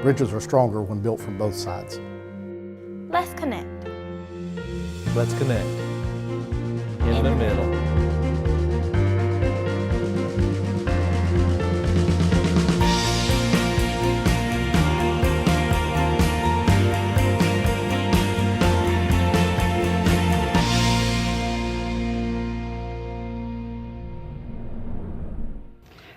Bridges are stronger when built from both sides. Let's connect. Let's connect. In the middle.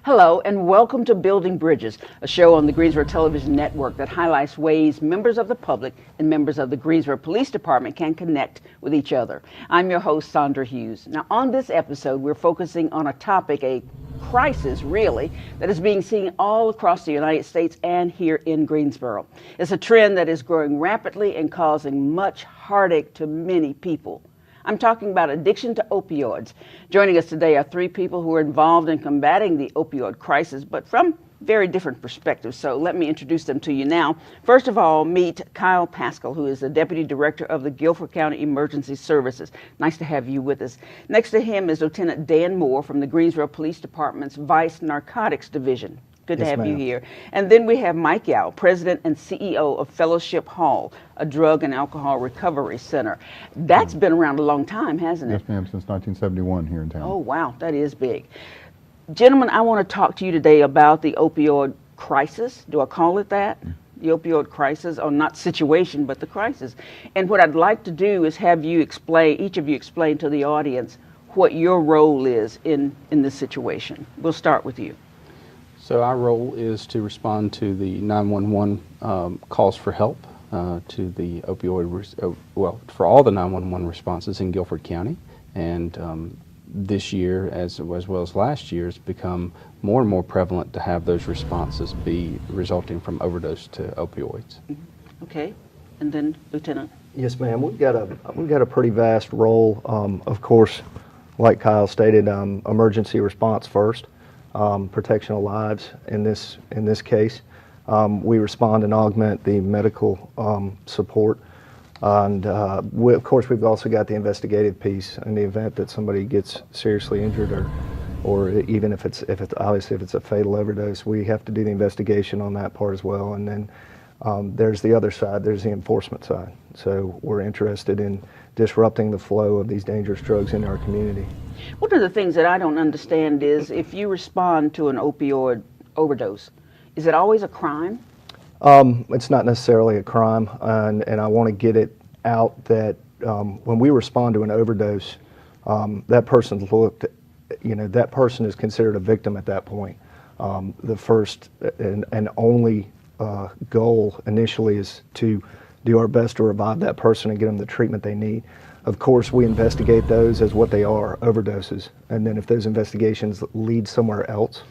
Hello and welcome to Building Bridges, a show on the Greensboro Television Network that highlights ways members of the public and members of the Greensboro Police Department can connect with each other. I'm your host, Sandra Hughes. Now on this episode, we're focusing on a topic, a crisis really, that is being seen all across the United States and here in Greensboro. It's a trend that is growing rapidly and causing much heartache to many people. I'm talking about addiction to opioids. Joining us today are three people who are involved in combating the opioid crisis, but from very different perspectives. So let me introduce them to you now. First of all, meet Kyle Paschal, who is the Deputy Director of the Guilford County Emergency Services. Nice to have you with us. Next to him is Lieutenant Dan Moore from the Greensboro Police Department's Vice Narcotics Division. Good to have you here. And then we have Mike Yao, President and CEO of Fellowship Hall, a drug and alcohol recovery center. That's been around a long time, hasn't it? Yes, ma'am, since 1971 here in town. Oh, wow, that is big. Gentlemen, I want to talk to you today about the opioid crisis. Do I call it that? The opioid crisis, or not situation, but the crisis. And what I'd like to do is have you explain, each of you explain to the audience what your role is in this situation. We'll start with you. So our role is to respond to the 911 calls for help to the opioid, for all the 911 responses in Guilford County. And this year, as well as last year, it's become more and more prevalent to have those responses be resulting from overdose to opioids. Okay, and then Lieutenant. Yes, ma'am. We've got a pretty vast role. Of course, like Kyle stated, emergency response first. Protection of lives in this case. We respond and augment the medical support, and of course we've also got the investigative piece in the event that somebody gets seriously injured, or even if it's a fatal overdose, we have to do the investigation on that part as well. And then there's the other side, there's the enforcement side. So we're interested in disrupting the flow of these dangerous drugs in our community. One of the things that I don't understand is if you respond to an opioid overdose, is it always a crime? It's not necessarily a crime, and I want to get it out that when we respond to an overdose, that person is considered a victim at that point. The first and only goal initially is to do our best to revive that person and get them the treatment they need. Of course, we investigate those as what they are, overdoses. And then if those investigations lead somewhere else,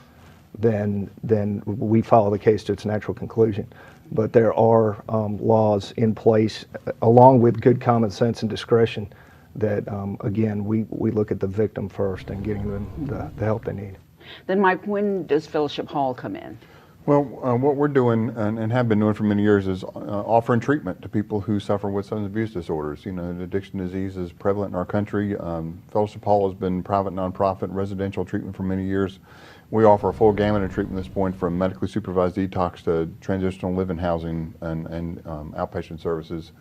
then we follow the case to its natural conclusion. But there are laws in place, along with good common sense and discretion, that, again, we look at the victim first and getting them the help they need. Then, Mike, when does Fellowship Hall come in? Well, what we're doing and have been doing for many years is offering treatment to people who suffer with substance abuse disorders. You know, addiction disease is prevalent in our country. Fellowship Hall has been private, nonprofit, residential treatment for many years. We offer a full gamut of treatment at this point, from medically supervised detox to transitional living housing and outpatient services.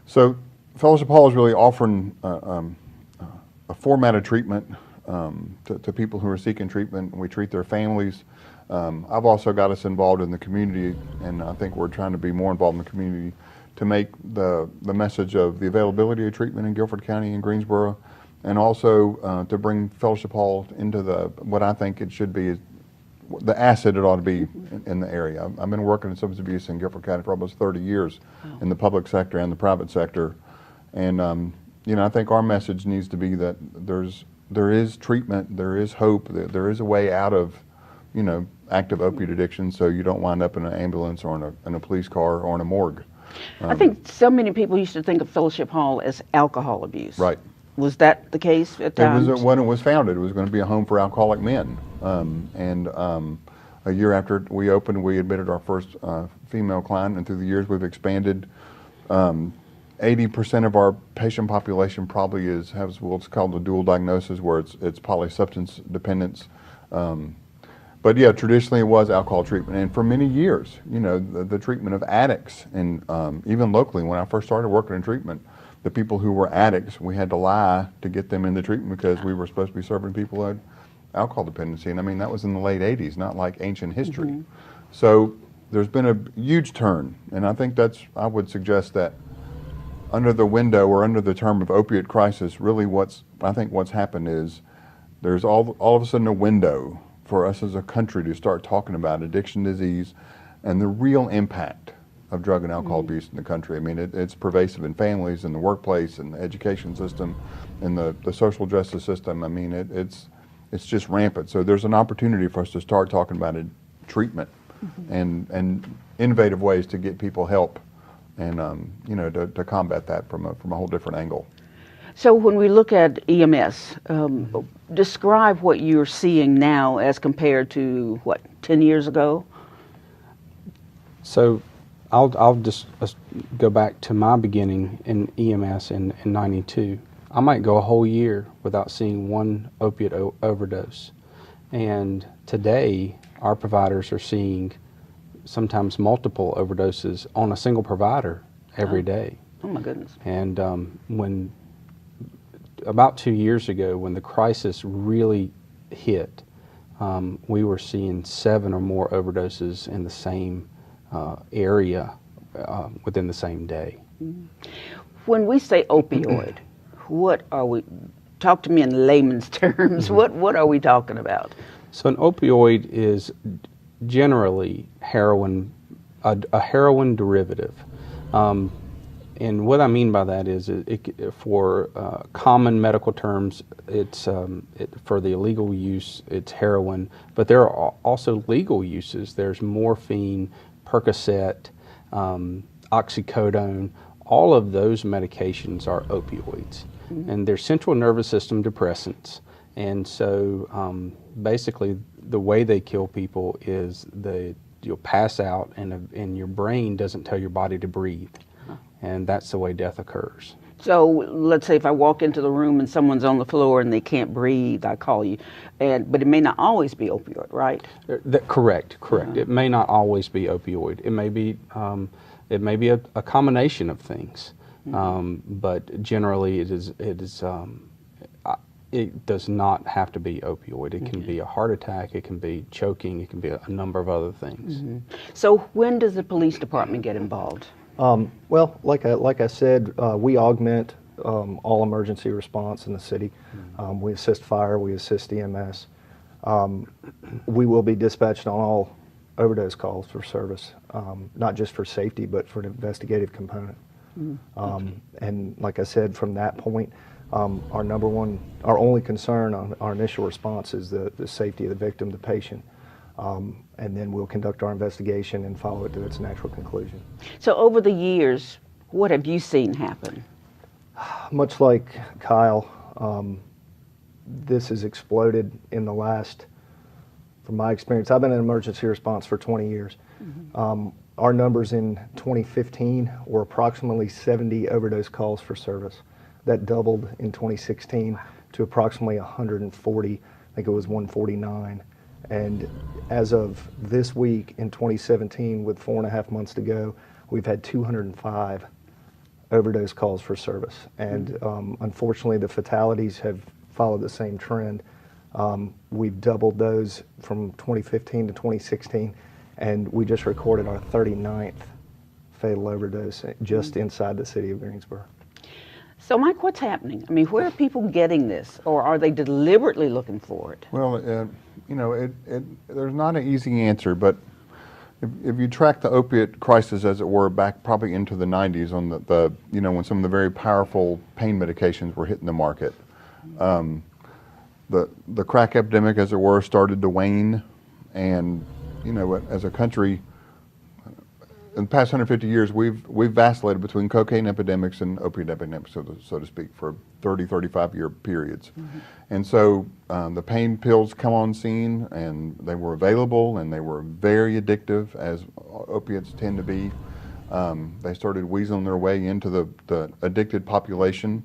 So Fellowship Hall is really offering a formatted treatment to people who are seeking treatment. We treat their families. I've also got us involved in the community, and I think we're trying to be more involved in the community to make the message of the availability of treatment in Guilford County and Greensboro, and also to bring Fellowship Hall into what I think it should be, the asset it ought to be in the area. I've been working in substance abuse in Guilford County for almost 30 years in the public sector and the private sector, and I think our message needs to be that there is treatment, there is hope, there is a way out of active opiate addiction, so you don't wind up in an ambulance or in a police car or in a morgue. I think so many people used to think of Fellowship Hall as alcohol abuse. Right. Was that the case at times? It was, when it was founded, it was going to be a home for alcoholic men. A year after we opened, we admitted our first female client, and through the years we've expanded. 80% of our patient population probably has what's called a dual diagnosis, where it's polysubstance dependence. But yeah, traditionally it was alcohol treatment, and for many years, you know, the treatment of addicts, and even locally, when I first started working in treatment, the people who were addicts, we had to lie to get them in the treatment because we were supposed to be serving people who had alcohol dependency, and I mean that was in the late '80s, not like ancient history. So there's been a huge turn, and I think I would suggest that under the window or under the term of opiate crisis, really what's happened is there's all of a sudden a window for us as a country to start talking about addiction disease and the real impact of drug and alcohol abuse in the country. I mean, it's pervasive in families, in the workplace, in the education system, in the social justice system. I mean, it's just rampant. So there's an opportunity for us to start talking about treatment and innovative ways to get people help and you know, to combat that from a whole different angle. So when we look at EMS, describe what you're seeing now as compared to, what, 10 years ago? So I'll just go back to my beginning in EMS in '92. I might go a whole year without seeing one opiate overdose. And today, our providers are seeing sometimes multiple overdoses on a single provider every day. Oh my goodness. And about 2 years ago, when the crisis really hit, we were seeing 7 or more overdoses in the same area within the same day. When we say opioid, what are we, talk to me in layman's terms, what are we talking about? So an opioid is generally heroin, a heroin derivative. And what I mean by that is, for common medical terms, it's for the illegal use, it's heroin, but there are also legal uses. There's morphine, Percocet, oxycodone. All of those medications are opioids, and they're central nervous system depressants. And so basically the way they kill people is you'll pass out and your brain doesn't tell your body to breathe. And that's the way death occurs. So let's say if I walk into the room and someone's on the floor and they can't breathe, I call you. But it may not always be opioid, right? Correct. It may not always be opioid. It may be a combination of things. But generally it does not have to be opioid. It can be a heart attack, it can be choking, it can be a number of other things. So when does the police department get involved? Well, like I said, we augment all emergency response in the city. We assist fire, we assist EMS. We will be dispatched on all overdose calls for service, not just for safety, but for an investigative component. And like I said, from that point, our only concern on our initial response is the safety of the victim, the patient. And then we'll conduct our investigation and follow it to its natural conclusion. So over the years, what have you seen happen? Much like Kyle, this has exploded in the last, from my experience, I've been in emergency response for 20 years. Our numbers in 2015 were approximately 70 overdose calls for service. That doubled in 2016 to approximately 140, I think it was 149. And as of this week in 2017, with 4.5 months to go, we've had 205 overdose calls for service. And unfortunately, the fatalities have followed the same trend. We've doubled those from 2015 to 2016, and we just recorded our 39th fatal overdose just inside the city of Greensboro. So Mike, what's happening? I mean, where are people getting this, or are they deliberately looking for it? Well, you know, there's not an easy answer, but if you track the opiate crisis, as it were, back probably into the 90s, on the you know, when some of the very powerful pain medications were hitting the market, the crack epidemic, as it were, started to wane, and you know, as a country, in the past 150 years, we've vacillated between cocaine epidemics and opiate epidemics, so to speak, for 30, 35-year periods. And so the pain pills come on scene, and they were available, and they were very addictive, as opiates tend to be. They started weaseling their way into the addicted population.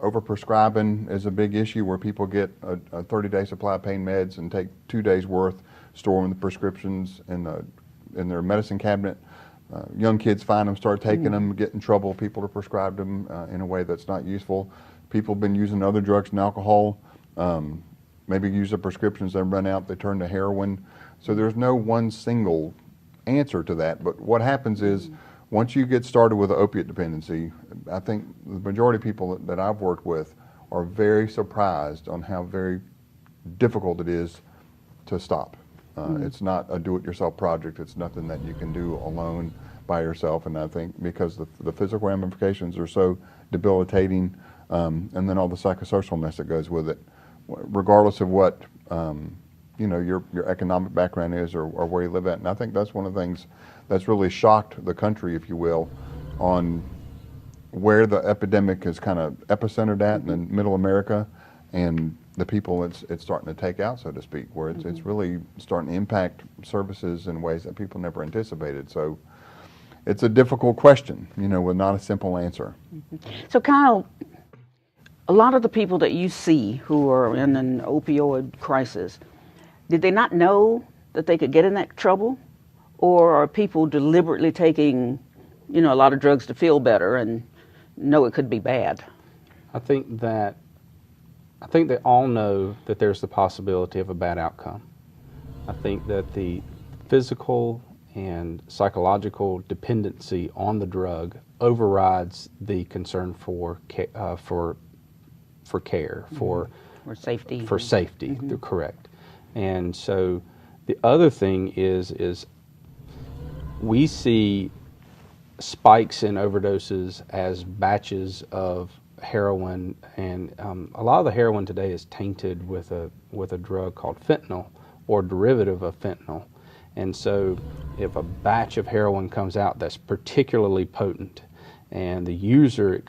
Overprescribing is a big issue where people get a 30-day supply of pain meds and take 2 days worth, store them in the prescriptions in their medicine cabinet. Young kids find them, start taking them, get in trouble. People are prescribed them in a way that's not useful. People have been using other drugs and alcohol. Maybe use the prescriptions, then run out, they turn to heroin. So there's no one single answer to that. But what happens is, once you get started with an opiate dependency, I think the majority of people that I've worked with are very surprised on how very difficult it is to stop. It's not a do-it-yourself project. It's nothing that you can do alone by yourself. And I think because the physical ramifications are so debilitating, and then all the psychosocial mess that goes with it, regardless of what your economic background is or where you live at. And I think that's one of the things that's really shocked the country, if you will, on where the epidemic is kind of epicentered at in middle America, and the people it's starting to take out, so to speak, where it's really starting to impact services in ways that people never anticipated. So it's a difficult question, with not a simple answer. So Kyle, a lot of the people that you see who are in an opioid crisis, did they not know that they could get in that trouble? Or are people deliberately taking, a lot of drugs to feel better and know it could be bad? I think they all know that there's the possibility of a bad outcome. I think that the physical and psychological dependency on the drug overrides the concern for care, for safety. For safety, they're correct. And so the other thing is we see spikes in overdoses as batches of heroin, and a lot of the heroin today is tainted with a drug called fentanyl or derivative of fentanyl. And so if a batch of heroin comes out that's particularly potent, and the user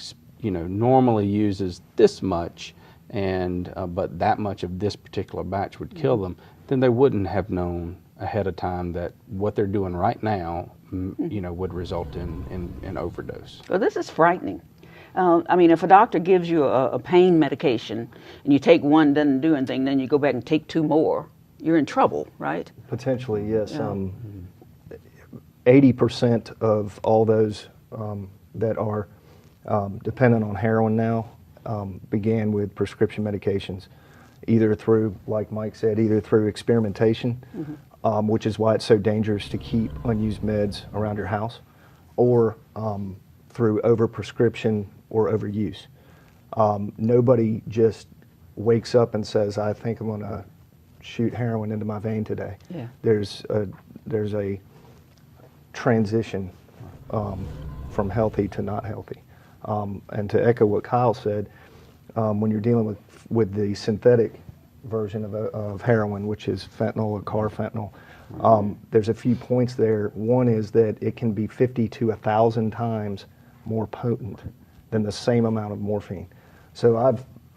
normally uses this much, and but that much of this particular batch would kill them, then they wouldn't have known ahead of time that what they're doing right now would result in overdose. Well, this is frightening. If a doctor gives you a pain medication and you take one, doesn't do anything, then you go back and take 2 more, you're in trouble, right? Potentially, yes. Yeah. 80% of all those that are dependent on heroin now began with prescription medications, either through, like Mike said, either through experimentation, which is why it's so dangerous to keep unused meds around your house, or through overprescription or overuse. Nobody just wakes up and says, I think I'm going to shoot heroin into my vein today. Yeah. There's a transition from healthy to not healthy. And to echo what Kyle said, when you're dealing with the synthetic version of heroin, which is fentanyl or carfentanil, there's a few points there. One is that it can be 50 to 1,000 times more potent than the same amount of morphine. So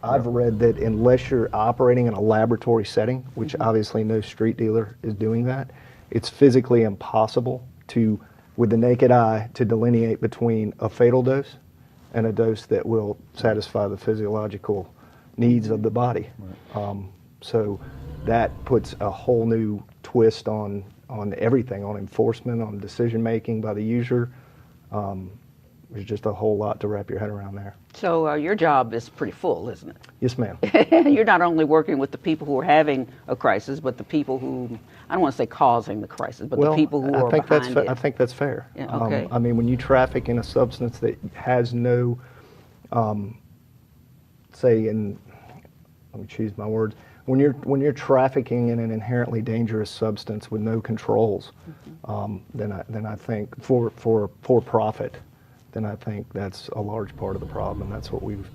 I've read that unless you're operating in a laboratory setting, which obviously no street dealer is doing that, it's physically impossible to, with the naked eye, to delineate between a fatal dose and a dose that will satisfy the physiological needs of the body. So that puts a whole new twist on everything, on enforcement, on decision making by the user. There's just a whole lot to wrap your head around there. So your job is pretty full, isn't it? Yes, ma'am. You're not only working with the people who are having a crisis, but the people who, I don't want to say causing the crisis, but the people who are behind it. I think that's fair. Yeah, okay. When you traffic in a substance that has no, let me choose my words, when you're trafficking in an inherently dangerous substance with no controls, then I think for profit, then I think that's a large part of the problem, and that's what we've,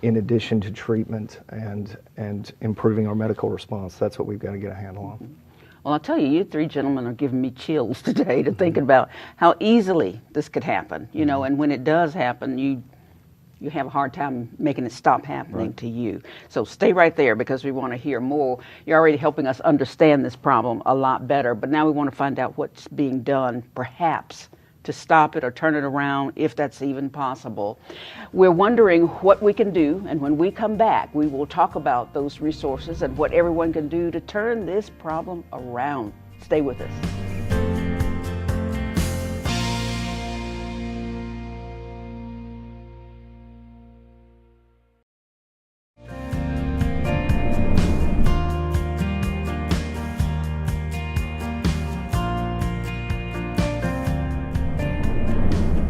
in addition to treatment and improving our medical response, that's what we've got to get a handle on. Well, I'll tell you, you 3 gentlemen are giving me chills today to thinking about how easily this could happen, and when it does happen, you have a hard time making it stop happening to you. So stay right there, because we want to hear more. You're already helping us understand this problem a lot better, but now we want to find out what's being done, perhaps, to stop it or turn it around, if that's even possible. We're wondering what we can do, and when we come back, we will talk about those resources and what everyone can do to turn this problem around. Stay with us.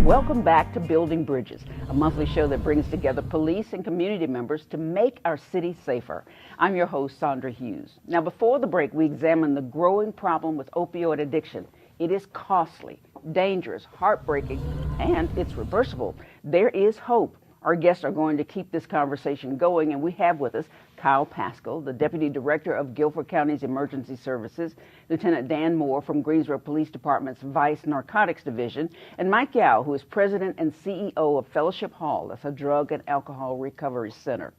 Welcome back to Building Bridges, a monthly show that brings together police and community members to make our city safer. I'm your host, Sandra Hughes. Now, before the break, we examined the growing problem with opioid addiction. It is costly, dangerous, heartbreaking, and it's reversible. There is hope. Our guests are going to keep this conversation going, and we have with us Kyle Paschal, the Deputy Director of Guilford County's Emergency Services, Lieutenant Dan Moore from Greensboro Police Department's Vice Narcotics Division, and Mike Yao, who is President and CEO of Fellowship Hall, that's a drug and alcohol recovery center.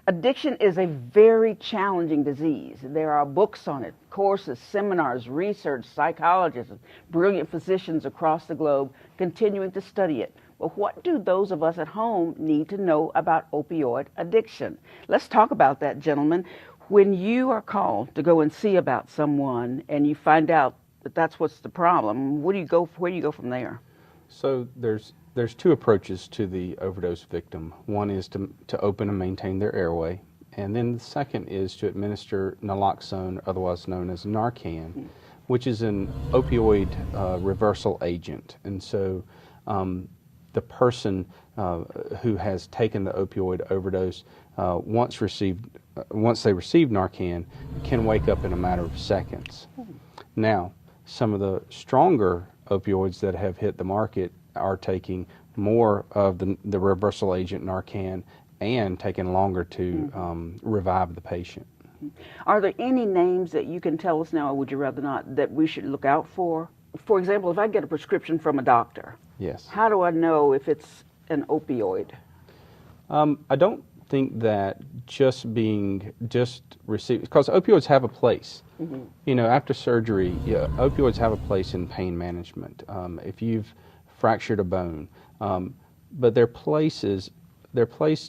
Addiction is a very challenging disease. There are books on it, courses, seminars, research, psychologists, and brilliant physicians across the globe continuing to study it. But what do those of us at home need to know about opioid addiction? Let's talk about that, gentlemen. When you are called to go and see about someone and you find out that that's what's the problem, where do you go from there? So there's two approaches to the overdose victim. One is to open and maintain their airway, and then the second is to administer naloxone, otherwise known as Narcan, which is an opioid reversal agent. And so the person who has taken the opioid overdose, once they receive Narcan, can wake up in a matter of seconds. Now, some of the stronger opioids that have hit the market are taking more of the reversal agent Narcan and taking longer to revive the patient. Are there any names that you can tell us now, or would you rather not, that we should look out for? For example, if I get a prescription from a doctor, yes, how do I know if it's an opioid? I don't think that just received, because opioids have a place. You know, after surgery, opioids have a place in pain management. If you've fractured a bone, but their place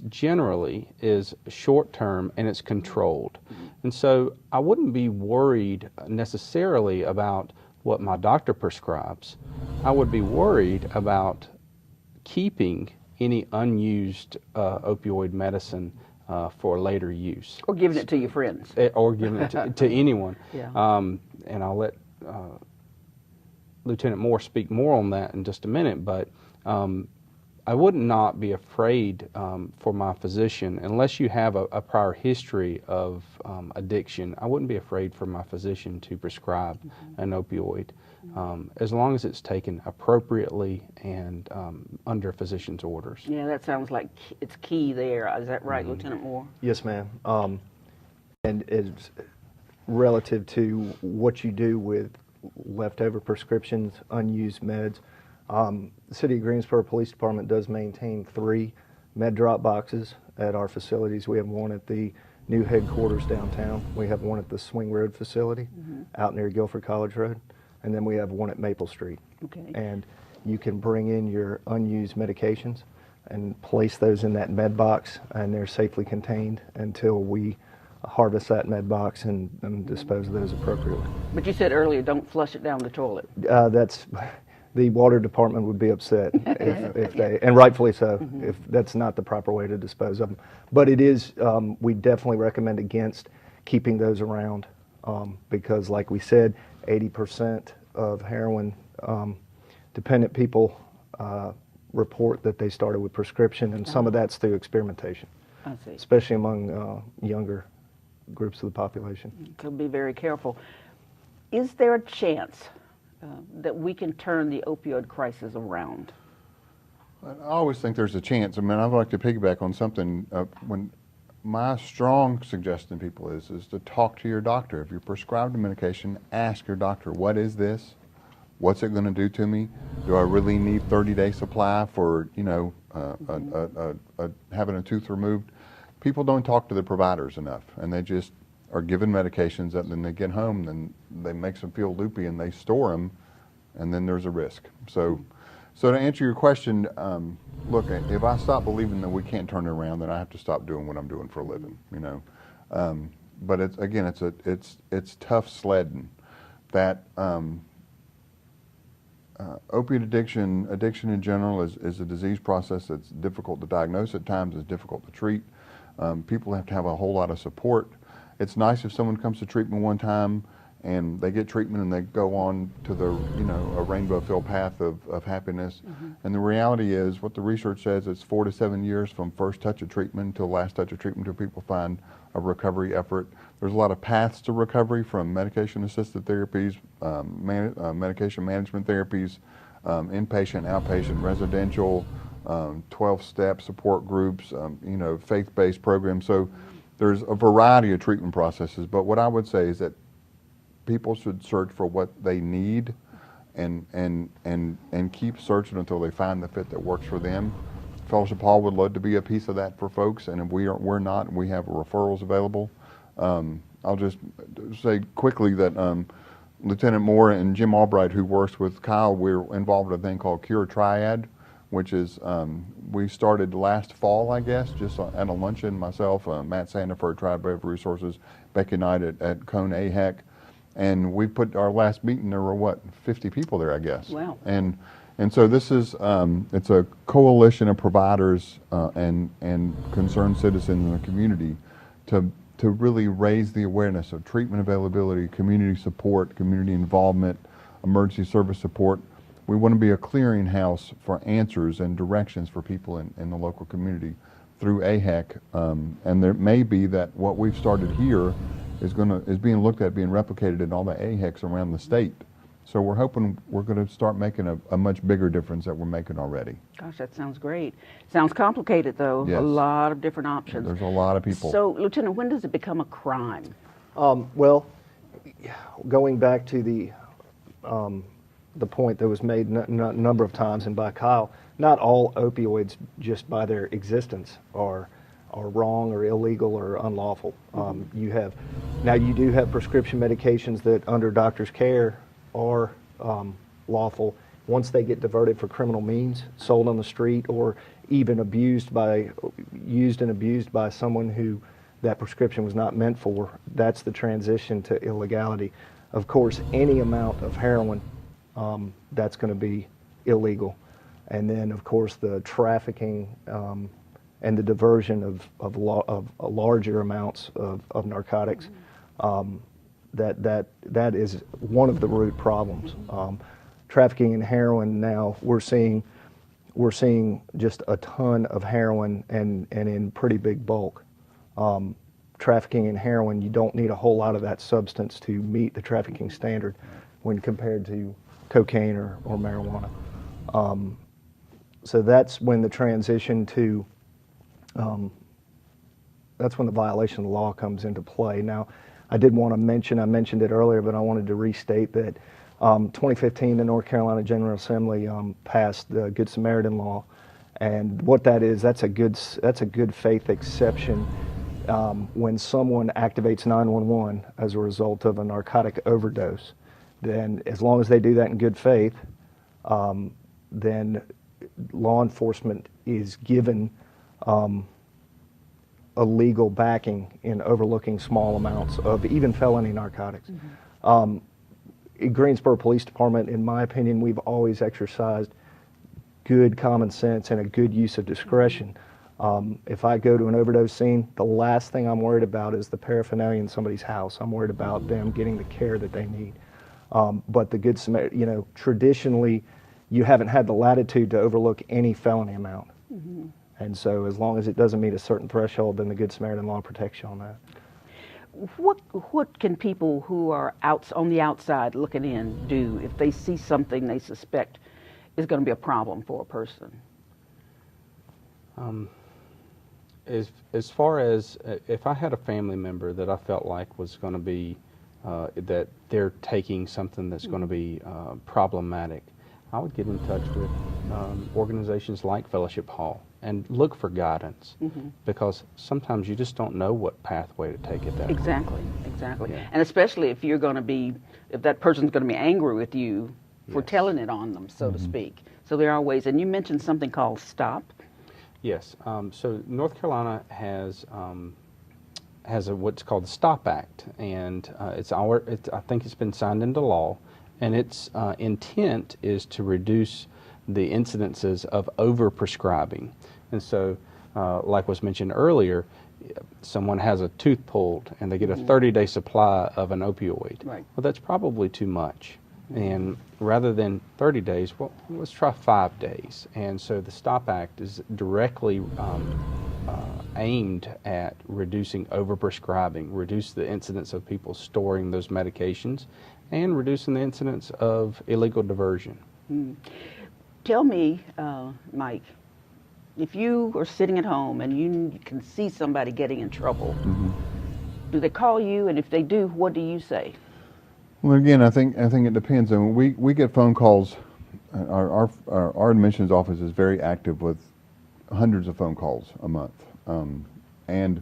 generally is short term and it's controlled. And so I wouldn't be worried necessarily about what my doctor prescribes. I would be worried about keeping any unused opioid medicine for later use. Or giving it to your friends. Or giving it to anyone. Yeah. And I'll let Lieutenant Moore speak more on that in just a minute, but I would not be afraid for my physician, unless you have a prior history of addiction, I wouldn't be afraid for my physician to prescribe an opioid, as long as it's taken appropriately and under physician's orders. Yeah, that sounds like it's key there. Is that right, Lieutenant Moore? Yes, ma'am. And it's relative to what you do with leftover prescriptions, unused meds. The City of Greensboro Police Department does maintain 3 med drop boxes at our facilities. We have one at the new headquarters downtown. We have one at the Swing Road facility out near Guilford College Road. And then we have one at Maple Street. Okay. And you can bring in your unused medications and place those in that med box, and they're safely contained until we harvest that med box and dispose of those appropriately. But you said earlier, don't flush it down the toilet. That's the water department would be upset if they, and rightfully so, if that's not the proper way to dispose of them. But it is, we definitely recommend against keeping those around because, like we said, 80% of heroin dependent people report that they started with prescription, and some of that's through experimentation, I see. especially among younger groups of the population. So be very careful. Is there a chance that we can turn the opioid crisis around? I always think there's a chance. I mean, I'd like to piggyback on something. When my strong suggestion to people is to talk to your doctor. If you're prescribed a medication, ask your doctor, what is this? What's it going to do to me? Do I really need 30-day supply for, you know, having a tooth removed? People don't talk to the providers enough, and they just are given medications that then they get home, then they makes them feel loopy and they store them, and then there's a risk. So So to answer your question, look, if I stop believing that we can't turn it around, then I have to stop doing what I'm doing for a living. You know, but it's again, it's tough sledding. That opiate addiction in general is a disease process that's difficult to diagnose at times. It's difficult to treat. People have to have a whole lot of support. It's nice if someone comes to treatment one time and they get treatment and they go on to the, you know, a rainbow-filled path of happiness. And the reality is, what the research says, it's 4 to 7 years from first touch of treatment to last touch of treatment until people find a recovery effort. There's a lot of paths to recovery, from medication-assisted therapies, medication management therapies, inpatient, outpatient, residential, 12-step support groups, you know, faith-based programs. So there's a variety of treatment processes. But what I would say is that people should search for what they need and keep searching until they find the fit that works for them. Fellowship Hall would love to be a piece of that for folks, and if we're not, and we have referrals available. I'll just say quickly that Lieutenant Moore and Jim Albright, who works with Kyle, we're involved in a thing called Cure Triad, which is, we started last fall, I guess, just at a luncheon, myself, Matt Sandiford, Triad Behavioral Resources, Becky Knight at Cone AHEC. And we put our last meeting, there were what, 50 people there, I guess. Wow. And so this is, it's a coalition of providers and concerned citizens in the community to really raise the awareness of treatment availability, community support, community involvement, emergency service support. We want to be a clearinghouse for answers and directions for people in the local community through AHEC. And there may be that what we've started here is being looked at, being replicated in all the AHECs around the state. So we're hoping we're going to start making a much bigger difference that we're making already. Gosh, that sounds great. Sounds complicated, though. Yes. A lot of different options. There's a lot of people. So, Lieutenant, when does it become a crime? Well, going back to the point that was made a number of times and by Kyle, not all opioids, just by their existence, are wrong or illegal or unlawful. You do have prescription medications that, under doctor's care, are lawful once they get diverted for criminal means, sold on the street, or even used and abused by someone who that prescription was not meant for. That's the transition to illegality. Of course, any amount of heroin, that's going to be illegal. And then, of course, the trafficking and the diversion of larger amounts of narcotics, that is one of the root problems. Trafficking in heroin now, we're seeing just a ton of heroin and in pretty big bulk. Trafficking in heroin, you don't need a whole lot of that substance to meet the trafficking standard when compared to cocaine or marijuana. So that's when the transition to that's when the violation of the law comes into play. Now, I mentioned it earlier, but I wanted to restate that 2015, the North Carolina General Assembly passed the Good Samaritan law, and what that is, that's a good faith exception when someone activates 911 as a result of a narcotic overdose. Then, as long as they do that in good faith, then law enforcement is given a legal backing in overlooking small amounts of even felony narcotics. In Greensboro Police Department, in my opinion, we've always exercised good common sense and a good use of discretion. If I go to an overdose scene, the last thing I'm worried about is the paraphernalia in somebody's house. I'm worried about them getting the care that they need. But the Good Samaritan, traditionally, you haven't had the latitude to overlook any felony amount. And so as long as it doesn't meet a certain threshold, then the Good Samaritan law protects you on that. What can people who are on the outside looking in do if they see something they suspect is going to be a problem for a person? As far as if I had a family member that I felt like was going to be that they're taking something that's going to be problematic, I would get in touch with organizations like Fellowship Hall and look for guidance, because sometimes you just don't know what pathway to take at that Exactly. point. Yeah. And especially if that person's going to be angry with you for Yes. telling it on them, so to speak. So there are ways, and you mentioned something called STOP. Yes. So North Carolina has what's called the STOP Act, and I think it's been signed into law, and its intent is to reduce the incidences of overprescribing. And so, like was mentioned earlier, someone has a tooth pulled and they get a 30-day supply of an opioid. Right. Well, that's probably too much. And rather than 30 days, well, let's try 5 days. And so the STOP Act is directly aimed at reducing overprescribing, reduce the incidence of people storing those medications, and reducing the incidence of illegal diversion. Tell me, Mike, if you are sitting at home and you can see somebody getting in trouble, do they call you? And if they do, what do you say? Well, again, I think it depends. And we get phone calls. Our admissions office is very active with hundreds of phone calls a month, and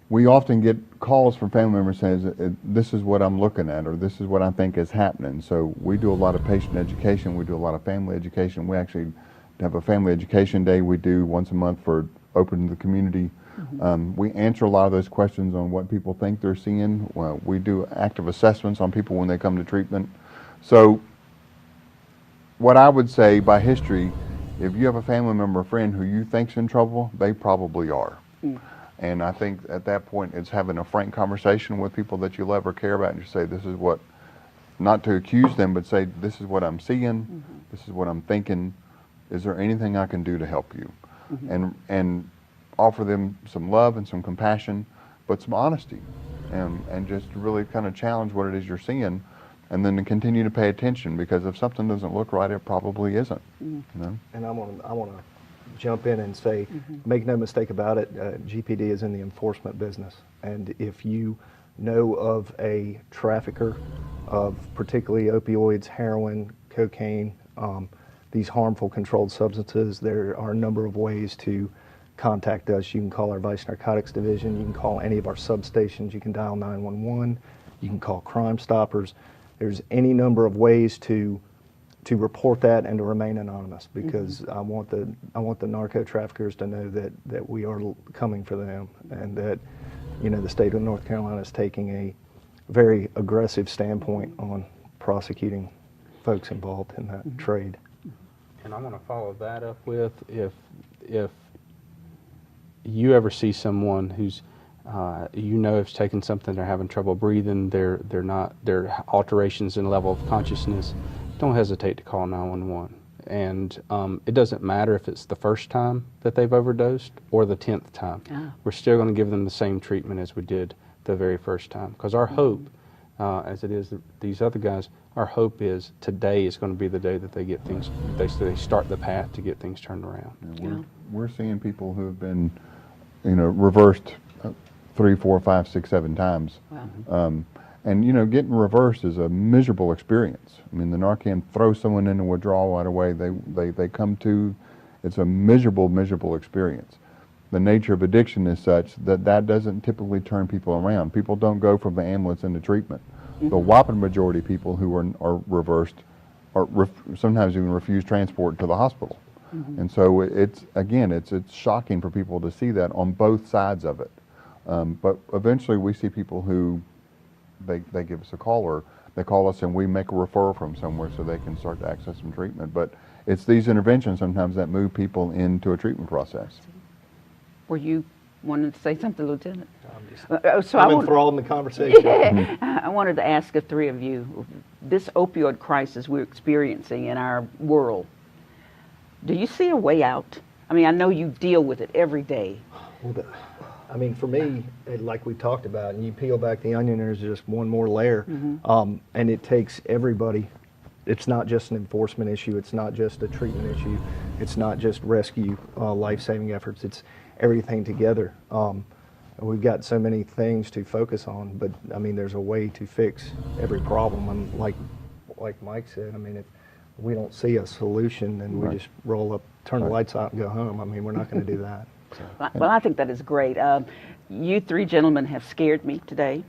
we often get calls from family members saying, "This is what I'm looking at," or "This is what I think is happening." So we do a lot of patient education. We do a lot of family education. We actually have a family education day we do once a month for open to the community. We answer a lot of those questions on what people think they're seeing. Well, we do active assessments on people when they come to treatment. So what I would say by history, if you have a family member or friend who you think's in trouble, they probably are. And I think at that point it's having a frank conversation with people that you love or care about and just say, this is what, not to accuse them, but say, this is what I'm seeing, this is what I'm thinking, is there anything I can do to help you? And offer them some love and some compassion, but some honesty, and just really kind of challenge what it is you're seeing, and then to continue to pay attention, because if something doesn't look right, it probably isn't. You know? And I want to jump in and say, make no mistake about it, GPD is in the enforcement business. And if you know of a trafficker of particularly opioids, heroin, cocaine, these harmful controlled substances, there are a number of ways to contact us. You can call our Vice Narcotics Division, you can call any of our substations, you can dial 911, you can call Crime Stoppers. There's any number of ways to report that and to remain anonymous, because I want the narco traffickers to know that we are coming for them, and that, you know, the state of North Carolina is taking a very aggressive standpoint on prosecuting folks involved in that trade. And I want to follow that up with, if you ever see someone who's you know has taken something, they're having trouble breathing, they're alterations in level of consciousness, don't hesitate to call 911. And it doesn't matter if it's the first time that they've overdosed or the 10th time. We're still going to give them the same treatment as we did the very first time, because our hope, as it is these other guys, our hope is today is going to be the day that they get things, they start the path to get things turned around. And we're seeing people who have been, you know, reversed 3, 4, 5, 6, 7 times. And, you know, getting reversed is a miserable experience. I mean, the Narcan throws someone into withdrawal right away. They come to, it's a miserable, miserable experience. The nature of addiction is such that that doesn't typically turn people around. People don't go from the ambulance into treatment. The whopping majority of people who are reversed are sometimes even refuse transport to the hospital. And so it's shocking for people to see that on both sides of it. But eventually we see people who, they give us a call, or they call us and we make a referral from somewhere so they can start to access some treatment. But it's these interventions sometimes that move people into a treatment process. Were you wanted to say something, Lieutenant? I'm enthralled in the conversation. I wanted to ask the three of you, this opioid crisis we're experiencing in our world, do you see a way out? I mean, I know you deal with it every day. Well, I mean, for me, like we talked about, and you peel back the onion, there's just one more layer, and it takes everybody. It's not just an enforcement issue. It's not just a treatment issue. It's not just rescue, life-saving efforts. It's everything together. We've got so many things to focus on, but I mean, there's a way to fix every problem. And like Mike said, I mean, if we don't see a solution, then we just roll up, turn the lights out, and go home. I mean, we're not going to do that. So. Well, I think that is great. You three gentlemen have scared me today,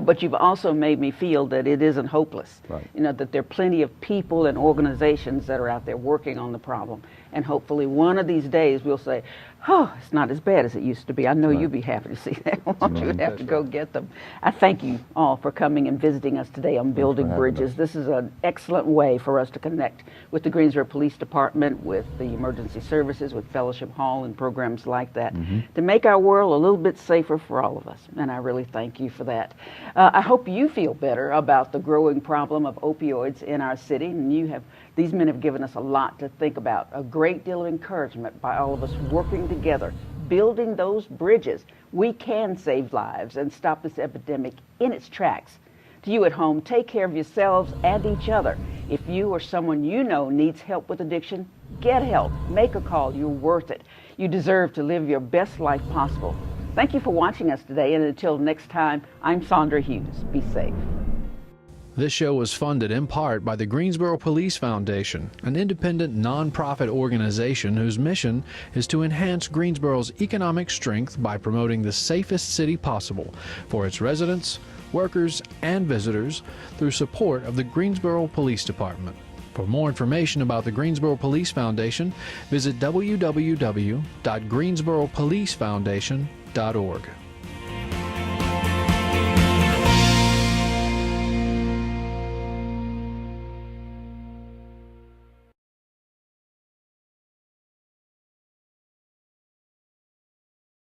but you've also made me feel that it isn't hopeless. Right. You know, that there are plenty of people and organizations that are out there working on the problem. And hopefully one of these days we'll say, oh, it's not as bad as it used to be. I know you'd be happy to see that, won't you? Have to go get them. I thank you all for coming and visiting us today on Building Bridges. This is an excellent way for us to connect with the Greensboro Police Department, with the emergency services, with Fellowship Hall and programs like that, to make our world a little bit safer for all of us. And I really thank you for that. I hope you feel better about the growing problem of opioids in our city. And these men have given us a lot to think about, a great deal of encouragement by all of us working together, building those bridges. We can save lives and stop this epidemic in its tracks. To you at home, take care of yourselves and each other. If you or someone you know needs help with addiction, get help. Make a call. You're worth it. You deserve to live your best life possible. Thank you for watching us today, and until next time, I'm Sandra Hughes. Be safe. This show was funded in part by the Greensboro Police Foundation, an independent nonprofit organization whose mission is to enhance Greensboro's economic strength by promoting the safest city possible for its residents, workers, and visitors through support of the Greensboro Police Department. For more information about the Greensboro Police Foundation, visit www.greensboropolicefoundation.org.